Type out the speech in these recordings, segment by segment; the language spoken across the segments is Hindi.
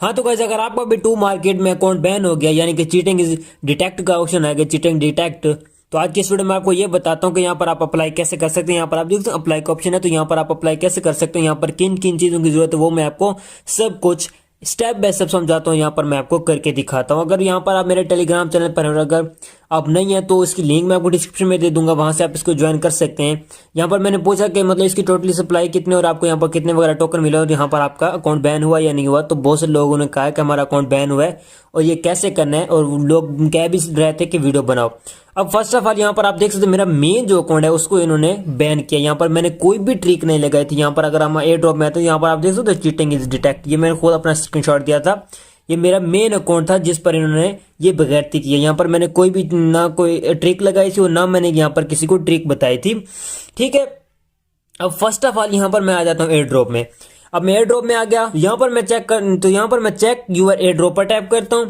हाँ तो गाइस, अगर आपका भी टू मार्केट में अकाउंट बैन हो गया यानी कि चीटिंग इज डिटेक्ट का ऑप्शन आएगा, चीटिंग डिटेक्ट, तो आज की इस वीडियो में आपको ये बताता हूँ कि यहाँ पर आप अप्लाई कैसे कर सकते हैं। यहाँ पर आप देख सकते हैं अप्लाई का ऑप्शन है, तो यहाँ पर आप अप्लाई कैसे कर सकते हैं, यहाँ पर किन किन चीजों की जरूरत है वो मैं आपको सब कुछ स्टेप बाय स्टेप समझाता हूँ। यहाँ पर मैं आपको करके दिखाता हूँ। अगर यहाँ पर आप मेरे टेलीग्राम चैनल पर हैं और अगर आप नहीं है तो इसकी लिंक मैं आपको डिस्क्रिप्शन में दे दूंगा, वहां से आप इसको ज्वाइन कर सकते हैं। यहाँ पर मैंने पूछा कि मतलब इसकी टोटली सप्लाई कितने और आपको यहाँ पर कितने वगैरह टोकन मिला और यहाँ पर आपका अकाउंट बैन हुआ या नहीं हुआ। तो बहुत से लोगों ने कहा कि हमारा अकाउंट बैन हुआ है और ये कैसे करना है, और लोग कह भी रहे थे कि वीडियो बनाओ। अब फर्स्ट ऑफ ऑल यहाँ पर आप देख सकते हैं मेरा मेन जो अकाउंट है उसको इन्होंने बैन किया। यहाँ पर मैंने कोई भी ट्रिक नहीं लगाई थी। यहाँ पर अगर हम एयर ड्रॉप में आते हैं, यहाँ पर आप देख सकते हो चीटिंग इज डिटेक्ट, ये मैंने खुद अपना स्क्रीनशॉट दिया था। ये मेरा मेन अकाउंट था जिस पर इन्होंने ये बगैरती की है। यहाँ पर मैंने कोई भी ना कोई ट्रिक लगाई थी और ना मैंने यहाँ पर किसी को ट्रिक बताई थी। ठीक है, अब फर्स्ट ऑफ ऑल यहाँ पर मैं आ जाता हूँ एयर ड्रॉप में। अब मैं एयर ड्रॉप में आ गया, यहाँ पर मैं चेक यूर एयर ड्रॉप पर टैप करता हूँ।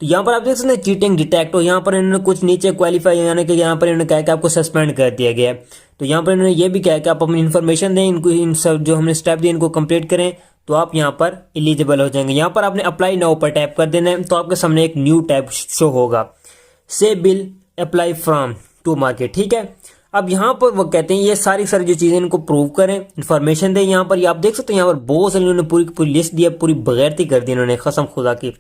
तो यहाँ पर आप देख सकते हैं चीटिंग डिटेक्ट, और यहाँ पर इन्होंने कुछ नीचे क्वालिफाई यानी कि यहाँ पर इन्होंने कहा कि आपको सस्पेंड कर दिया गया है। तो यहाँ पर इन्होंने ये भी कहा कि आप अपनी इन्फॉर्मेशन दें, इनको इन सब जो हमने स्टेप दिए इनको कंप्लीट करें तो आप यहाँ पर एलिजिबल हो जाएंगे। यहाँ पर आपने अप्लाई नाउ पर टैप कर देना है, तो आपके सामने एक न्यू टैब शो होगा, से bill apply from to market. ठीक है, अब यहाँ पर वो कहते हैं ये सारी जो चीजें इनको प्रूव करें, इन्फॉर्मेशन दें। यहाँ पर आप देख सकते हैं यहाँ पर बहुत सारी इन्होंने पूरी लिस्ट दी है, पूरी बगैरती कर दी इन्होंने कसम खुदा की।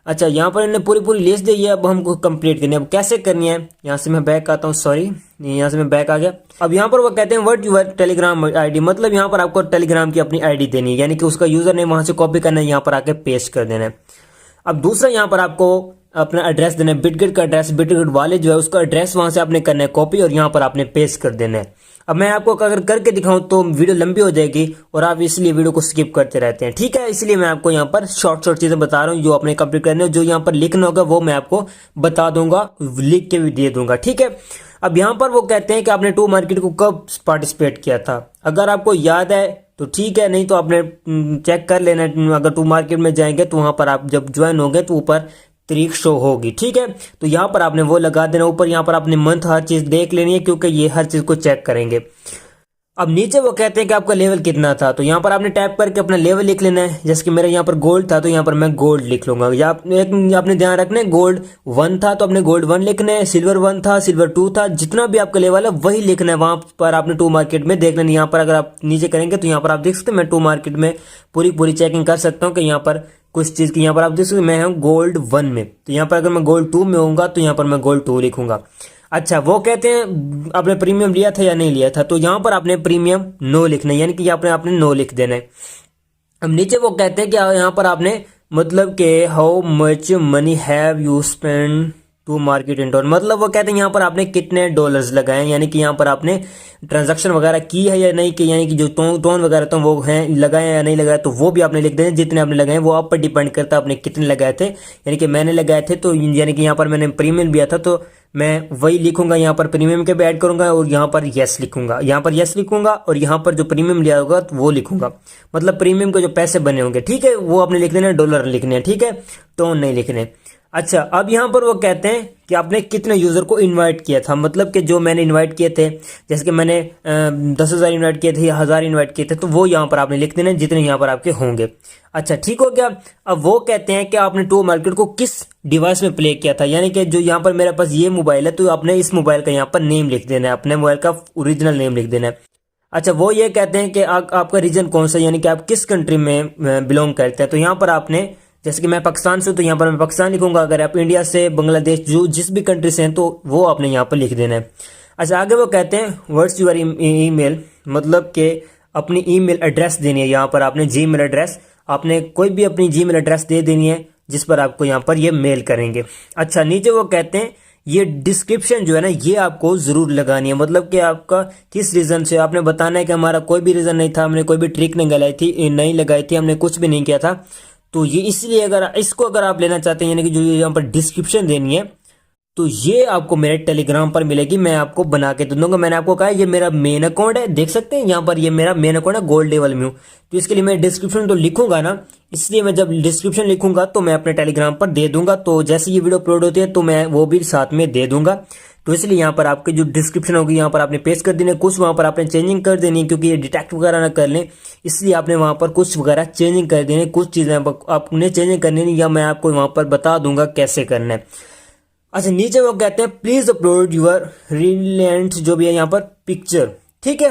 अच्छा, यहाँ पर इन्होंने पूरी लिस्ट दी है, अब हमको कंप्लीट करनी है। अब कैसे करनी है, यहाँ से मैं बैक आता हूँ, सॉरी यहाँ से मैं बैक आ गया। अब यहाँ पर वो कहते हैं व्हाट यूर टेलीग्राम आईडी, मतलब यहाँ पर आपको टेलीग्राम की अपनी आईडी देनी है, यानी कि उसका यूजर नेम वहां से कॉपी करना है, यहाँ पर आके पेस्ट कर देना है। अब दूसरा यहाँ पर आपको अपना एड्रेस देना है, बिटगेट का एड्रेस, बिटगेट वाले जो है उसका एड्रेस वहां से आपने करना है कॉपी और यहाँ पर आपने पेस्ट कर देना है। अब मैं आपको अगर करके दिखाऊं तो वीडियो लंबी हो जाएगी और आप इसलिए वीडियो को स्किप करते रहते हैं। ठीक है, इसलिए मैं आपको यहाँ पर शॉर्ट चीजें बता रहा हूँ जो आपने कंप्लीट करने, जो यहाँ पर लिखना होगा वो मैं आपको बता दूंगा, लिख के भी दे दूंगा। ठीक है, अब यहाँ पर वो कहते हैं कि आपने टू मार्केट को कब पार्टिसिपेट किया था। अगर आपको याद है तो ठीक है, नहीं तो आपने चेक कर लेना। अगर टू मार्केट में जाएंगे तो वहां पर आप जब ज्वाइन होंगे तो ऊपर तारीख शो होगी। ठीक है, तो यहाँ पर आपने वो लगा देना ऊपर, यहाँ पर आपने मंथ हर चीज देख लेनी है क्योंकि ये हर चीज को चेक करेंगे। अब नीचे वो कहते हैं कि आपका लेवल कितना था, तो यहाँ पर आपने टैप करके अपना लेवल लिख लेना है। जैसे कि मेरा यहाँ पर गोल्ड था तो यहाँ पर मैं गोल्ड लिख लूंगा, या आपने ध्यान रखना है गोल्ड 1 था तो आपने गोल्ड 1 लिखना है, सिल्वर 1 था, सिल्वर 2 था, जितना भी आपका लेवल है वही लिखना है। वहां पर आपने टू मार्केट में देख लेना। यहाँ पर अगर आप नीचे करेंगे तो यहाँ पर आप देख सकते हैं मैं टू मार्केट में पूरी चेकिंग कर सकता हूँ कि यहाँ पर कुछ चीज की, यहाँ पर आप देख सकते हैं मैं हूँ गोल्ड 1 में, तो यहाँ पर अगर मैं गोल्ड 2 में होऊंगा तो यहाँ पर मैं गोल्ड 2 लिखूंगा। अच्छा, वो कहते हैं आपने प्रीमियम लिया था या नहीं लिया था, तो यहाँ पर आपने प्रीमियम नो लिखना है, यानी कि आपने नो लिख देना है। अब नीचे वो कहते हैं कि यहाँ पर आपने मतलब कि how much money have you spend to market in dollar, मतलब वो कहते हैं यहाँ पर आपने कितने डॉलर्स लगाए, यानी कि यहाँ पर आपने ट्रांजैक्शन वगैरह की है या नहीं की, यानी कि जो टोन वगैरह तो वो हैं लगाए या नहीं लगाए, तो वो भी आपने लिख देना। जितने आपने लगाए वो आप पर डिपेंड करता है आपने कितने लगाए थे, यानी कि मैंने लगाए थे तो यानी कि यहाँ पर मैंने प्रीमियम लिया था तो मैं वही लिखूंगा, यहाँ पर प्रीमियम के भी ऐड करूंगा और यहाँ पर यस लिखूंगा, यहाँ पर यस लिखूंगा और यहाँ पर जो प्रीमियम लिया होगा तो वो लिखूंगा, मतलब प्रीमियम के जो पैसे बने होंगे। ठीक है, वो आपने लिख देना, डॉलर लिखने हैं। ठीक है, टोन नहीं लिखने। अच्छा, अब यहाँ पर वो कहते हैं कि आपने कितने यूजर को इनवाइट किया था, मतलब कि जो मैंने इनवाइट किए थे, जैसे कि मैंने 10,000 इनवाइट किए थे या 1000 इनवाइट किए थे, तो वो यहाँ पर आपने लिख देना जितने यहाँ पर आपके होंगे। अच्छा, ठीक हो गया। अब वो कहते हैं कि आपने टू मार्केट को किस डिवाइस में प्ले किया था, यानी कि जो यहाँ पर मेरे पास ये मोबाइल है तो आपने इस मोबाइल का यहाँ पर नेम लिख देना है, अपने मोबाइल का ओरिजिनल नेम लिख देना है। अच्छा, वो ये कहते हैं कि आपका रीजन कौन सा, यानी कि आप किस कंट्री में बिलोंग करते हैं, तो यहाँ पर आपने जैसे कि मैं पाकिस्तान से हूं तो यहाँ पर मैं पाकिस्तान लिखूंगा। अगर आप इंडिया से, बांग्लादेश, जो जिस भी कंट्री से हैं तो वो आपने यहाँ पर लिख देना है। अच्छा, आगे वो कहते हैं व्हाट्स यूर ईमेल, मतलब कि अपनी ईमेल एड्रेस देनी है। यहाँ पर आपने जीमेल एड्रेस, आपने कोई भी अपनी जीमेल एड्रेस दे देनी है जिस पर आपको यहाँ पर ये मेल करेंगे। अच्छा, नीचे वो कहते हैं ये डिस्क्रिप्शन जो है ना ये आपको जरूर लगानी है, मतलब कि आपका किस रीजन से आपने बताना है कि हमारा कोई भी रीजन नहीं था, हमने कोई भी ट्रिक नहीं लगाई थी, हमने कुछ भी नहीं किया था। तो ये इसलिए अगर आप लेना चाहते हैं, यानी कि जो यहाँ पर डिस्क्रिप्शन देनी है तो ये आपको मेरे टेलीग्राम पर मिलेगी, मैं आपको बना के दे दूंगा। मैंने आपको कहा ये मेरा मेन अकाउंट है, देख सकते हैं यहाँ पर ये मेरा मेन अकाउंट है, गोल्ड लेवल में हूँ, तो इसके लिए मैं डिस्क्रिप्शन तो लिखूंगा ना, इसलिए मैं जब डिस्क्रिप्शन लिखूंगा तो मैं अपने टेलीग्राम पर दे दूंगा। तो जैसे ये वीडियो अपलोड होती है तो मैं वो भी साथ में दे दूंगा। तो इसलिए यहाँ पर आपकी जो डिस्क्रिप्शन होगी यहाँ पर आपने पेस्ट कर देनी है, कुछ वहाँ पर आपने चेंजिंग कर देनी है क्योंकि ये डिटेक्ट वगैरह ना कर लें, इसलिए आपने वहाँ पर कुछ वगैरह चेंजिंग कर देनी है। कुछ चीज़ें आपने चेंजिंग करनी नहीं, या मैं आपको वहाँ पर बता दूंगा कैसे करना है। अच्छा, नीचे वो कहते हैं प्लीज अपलोड यूर रिलेवेंट जो भी है यहाँ पर पिक्चर, ठीक है,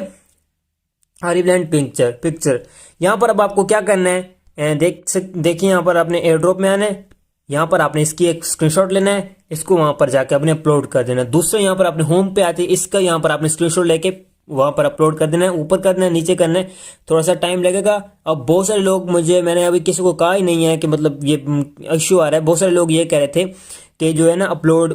रिलेवेंट पिक्चर यहाँ पर अब आपको क्या करना है, देखिए यहाँ पर आपने एयर ड्रॉप में आना है, यहाँ पर आपने इसकी एक स्क्रीनशॉट लेना है, इसको वहां पर जाके आपने अपलोड कर देना है। दूसरा यहाँ पर आपने होम पे आते हैं, इसका यहाँ पर आपने स्क्रीनशॉट लेके वहां पर अपलोड कर देना है, ऊपर करना है, नीचे करना है, थोड़ा सा टाइम लगेगा। अब बहुत सारे लोग मैंने अभी किसी को कहा ही नहीं है कि मतलब ये इश्यू आ रहा है, बहुत सारे लोग ये कह रहे थे कि जो है ना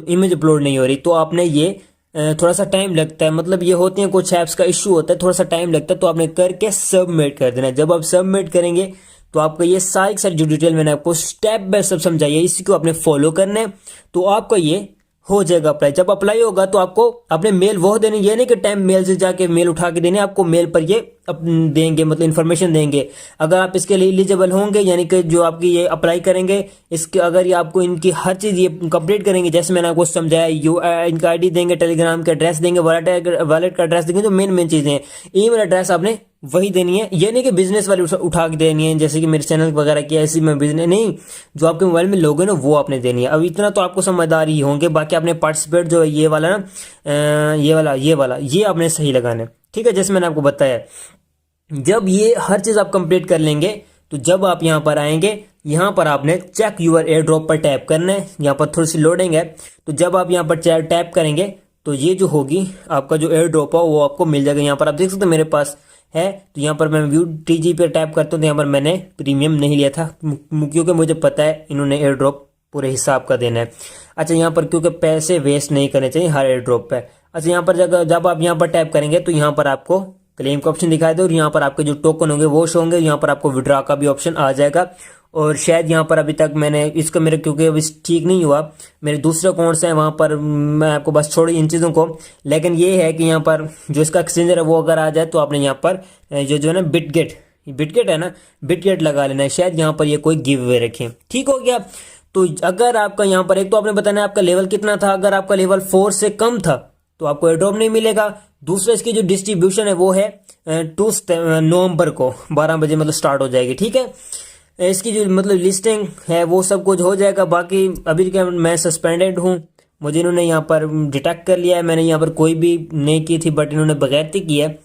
इमेज अपलोड नहीं हो रही, तो आपने ये थोड़ा सा टाइम लगता है, मतलब ये होती है कुछ ऐप्स का इश्यू होता है, थोड़ा सा टाइम लगता है, तो आपने करके सबमिट कर देना है। जब आप सबमिट करेंगे तो आपका ये सारी जो डिटेल मैंने आपको स्टेप बाय स्टेप समझाई है, इसी को आपने फॉलो करना है, तो आपका ये हो जाएगा अप्लाई। जब अप्लाई होगा तो आपको अपने मेल वो देने, ये नहीं कि टाइम मेल से जाके मेल उठा के देने, आपको मेल पर ये देंगे, मतलब इन्फॉर्मेशन देंगे। अगर आप इसके लिए एलिजिबल होंगे, यानी कि जो आपकी ये अप्लाई करेंगे, इसके अगर ये आपको इनकी हर चीज़ ये कंप्लीट करेंगे, जैसे मैंने आपको समझाया, इनका आईडी देंगे, टेलीग्राम का एड्रेस देंगे, वॉलेट का एड्रेस देंगे, जो मेन चीज़ें हैं, ईमेल एड्रेस आपने वही देनी है। ये नहीं कि बिजनेस वाली उठा के देनी है, जैसे कि मेरे चैनल वगैरह की ऐसी में बिजनेस नहीं, जो आपके मोबाइल में लोग है ना वो आपने देनी है। अब इतना तो आपको समझदार ही होंगे, बाकी आपने पार्टिसिपेट जो है ये वाला ना, ये आपने सही लगाना है, ठीक है, जैसे मैंने आपको बताया। जब ये हर चीज़ आप कंप्लीट कर लेंगे, तो जब आप यहाँ पर आएंगे, यहाँ पर आपने चेक यूर एयर ड्रॉप पर टैप करना है, यहाँ पर थोड़ी सी लोडिंग है, तो जब आप यहाँ पर टैप करेंगे तो ये जो होगी आपका जो एयर ड्रॉप है वो आपको मिल जाएगा। यहाँ पर आप देख सकते हैं मेरे पास है, तो यहाँ पर मैं व्यू टीजी पे टैप करता हूँ, तो यहाँ पर मैंने प्रीमियम नहीं लिया था क्योंकि मुझे पता है इन्होंने एयर ड्रॉप पूरे हिसाब का देना है। अच्छा, यहाँ पर क्योंकि पैसे वेस्ट नहीं करने चाहिए हर एयर ड्रॉप पे। अच्छा, यहाँ पर जब आप यहाँ पर टैप करेंगे तो यहाँ पर आपको क्लेम का ऑप्शन दिखाई दे, और यहाँ पर आपके जो टोकन होंगे वो शो होंगे, यहाँ पर आपको विड्रॉ का भी ऑप्शन आ जाएगा। और शायद यहाँ पर अभी तक मैंने इसका मेरे क्योंकि अभी ठीक नहीं हुआ, मेरे दूसरे अकाउंट्स हैं वहाँ पर मैं आपको बस छोड़ी इन चीज़ों को, लेकिन ये है कि यहाँ पर जो इसका एक्सचेंजर है वो अगर आ जाए तो आपने यहाँ पर जो है ना बिटगेट है ना, बिटगेट लगा लेना है, शायद यहाँ पर ये कोई गिव अवे रखें, ठीक हो गया। तो अगर आपका यहाँ पर एक तो आपने बताना है आपका लेवल कितना था, अगर आपका लेवल 4 से कम था तो आपको एयर ड्रॉप नहीं मिलेगा। दूसरा इसकी जो डिस्ट्रीब्यूशन है वो है 2 नवंबर को 12 बजे मतलब स्टार्ट हो जाएगी, ठीक है। इसकी जो मतलब लिस्टिंग है वो सब कुछ हो जाएगा। बाकी अभी क्या मैं सस्पेंडेड हूँ, मुझे इन्होंने यहाँ पर डिटेक्ट कर लिया है, मैंने यहाँ पर कोई भी नहीं की थी बट इन्होंने बगैरती की है।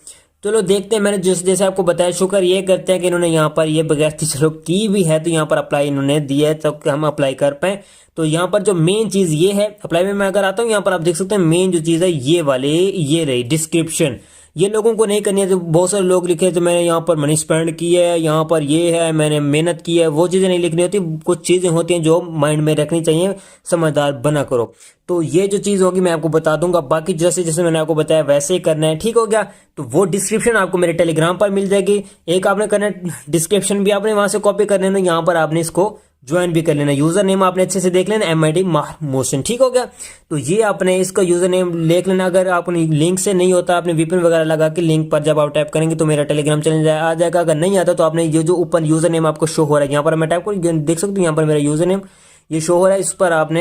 चलो देखते हैं, मैंने जैसे आपको बताया, शुक्र ये करते हैं कि इन्होंने यहाँ पर ये बगैरती चलो की भी है, तो यहाँ पर अप्लाई इन्होंने दिया है तब हम अप्लाई कर पाए। तो यहाँ पर जो मेन चीज़ ये है अप्लाई में मैं अगर आता हूँ, यहाँ पर आप देख सकते हैं मेन जो चीज़ है ये रही डिस्क्रिप्शन। ये लोगों को नहीं करनी है, तो बहुत सारे लोग लिखे तो मैंने यहाँ पर मनी स्पेंड की है, यहाँ पर ये है मैंने मेहनत की है, वो चीज़ें नहीं लिखनी होती। कुछ चीज़ें होती हैं जो माइंड में रखनी चाहिए, समझदार बना करो। तो ये जो चीज़ होगी मैं आपको बता दूंगा, बाकी जैसे जैसे मैंने आपको बताया वैसे ही करना है, ठीक हो गया। तो वो डिस्क्रिप्शन आपको मेरे टेलीग्राम पर मिल जाएगी, एक आपने करना डिस्क्रिप्शन भी आपने वहां से कॉपी कर लेना, यहाँ पर आपने इसको ज्वाइन भी कर लेना। यूजर नेम आपने अच्छे से देख लेना, MID मोशन, ठीक हो गया। तो ये आपने इसका यूजर नेम देख लेना। अगर आप लिंक से नहीं होता, आपने VPN वगैरह लगा के लिंक पर जब आप टाइप करेंगे तो मेरा टेलीग्राम चैनल आ जाएगा। अगर नहीं आता तो आपने ये जो ऊपर यूजर नेम आपको शो हो रहा है, यहाँ पर मैं टाइप करूँ, देख सकते हो यहाँ पर मेरा यूजर नेम ये शो हो रहा है, इस पर आपने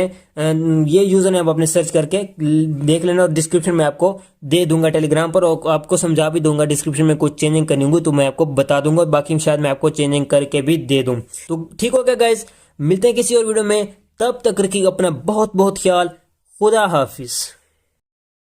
ये यूजर नेम आपने सर्च करके देख लेना, और डिस्क्रिप्शन में आपको दे दूंगा टेलीग्राम पर, और आपको समझा भी दूंगा। डिस्क्रिप्शन में कुछ चेंजिंग करनी होगी तो मैं आपको बता दूंगा, बाकी शायद मैं आपको चेंजिंग करके भी दे दूं। तो ठीक हो गया गाइज, मिलते हैं किसी और वीडियो में, तब तक रखिए अपना बहुत बहुत ख्याल। खुदा हाफिज।